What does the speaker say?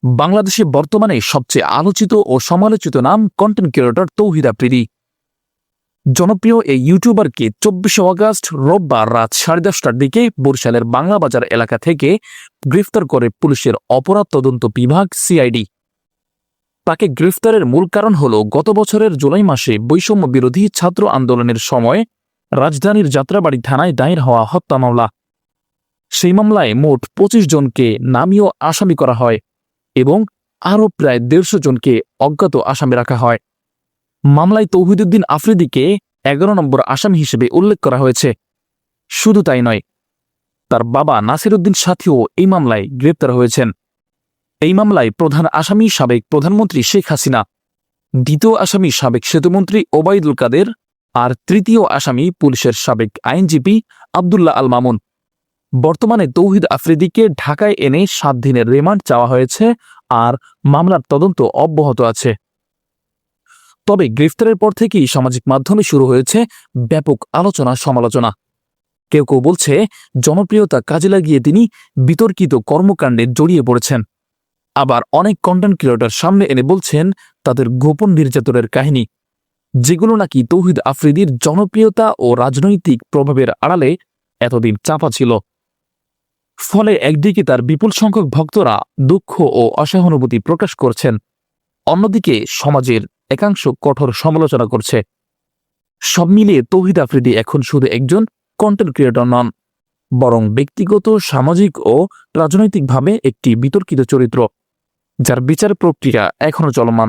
বাংলাদেশে বর্তমানে সবচেয়ে আলোচিত ও সমালোচিত নাম কন্টেন্ট ক্রিয়েটর তৌহিদ আফ্রিদি। জনপ্রিয় এই ইউটিউবারকে 24শে আগস্ট রোববার রাত 10:30টার দিকে বরিশালের বাংলা বাজার এলাকা থেকে গ্রেফতার করে পুলিশের অপরাধ তদন্ত বিভাগ সিআইডি। তাকে গ্রেফতারের মূল কারণ হল গত বছরের জুলাই মাসে বৈষম্য বিরোধী ছাত্র আন্দোলনের সময় রাজধানীর যাত্রাবাড়ী থানায় দায়ের হওয়া হত্যা মামলা। সেই মামলায় মোট 25 জনকে নামীয় আসামি করা হয় এবং আরও প্রায় 150 জনকে অজ্ঞাত আসামি রাখা হয়। মামলায় তৌহিদউদ্দিন আফ্রিদিকে 11 নম্বর আসামি হিসেবে উল্লেখ করা হয়েছে। শুধু তাই নয়, তার বাবা নাসির উদ্দিন সাথীও এই মামলায় গ্রেপ্তার হয়েছেন। এই মামলায় প্রধান আসামি সাবেক প্রধানমন্ত্রী শেখ হাসিনা, দ্বিতীয় আসামি সাবেক সেতুমন্ত্রী ওবায়দুল কাদের, আর তৃতীয় আসামি পুলিশের সাবেক আইনজীবী আবদুল্লাহ আল মামুন। বর্তমানে তৌহিদ আফ্রিদিকে ঢাকায় এনে 7 দিনের রিমান্ড চাওয়া হয়েছে আর মামলার তদন্ত অব্যাহত আছে। তবে গ্রেফতারের পর থেকেই সামাজিক মাধ্যমে শুরু হয়েছে ব্যাপক আলোচনা সমালোচনা। কেউ কেউ বলছে জনপ্রিয়তা কাজে লাগিয়ে তিনি বিতর্কিত কর্মকাণ্ডে জড়িয়ে পড়েছেন। আবার অনেক কন্টেন্ট ক্রিয়েটর সামনে এনে বলছেন তাদের গোপন নির্যাতনের কাহিনী, যেগুলো নাকি তৌহিদ আফ্রিদির জনপ্রিয়তা ও রাজনৈতিক প্রভাবের আড়ালে এতদিন চাপা ছিল। ফলে একদিকে তার বিপুল সংখ্যক ভক্তরা দুঃখ ও অসহানুভূতি প্রকাশ করছেন, অন্যদিকে সমাজের একাংশ কঠোর সমালোচনা করছে। সব মিলিয়ে তৌহিদ আফ্রিদি এখন শুধু একজন কন্টেন্ট ক্রিয়েটর নন, বরং ব্যক্তিগত, সামাজিক ও রাজনৈতিকভাবে একটি বিতর্কিত চরিত্র, যার বিচার প্রক্রিয়া এখনও চলমান।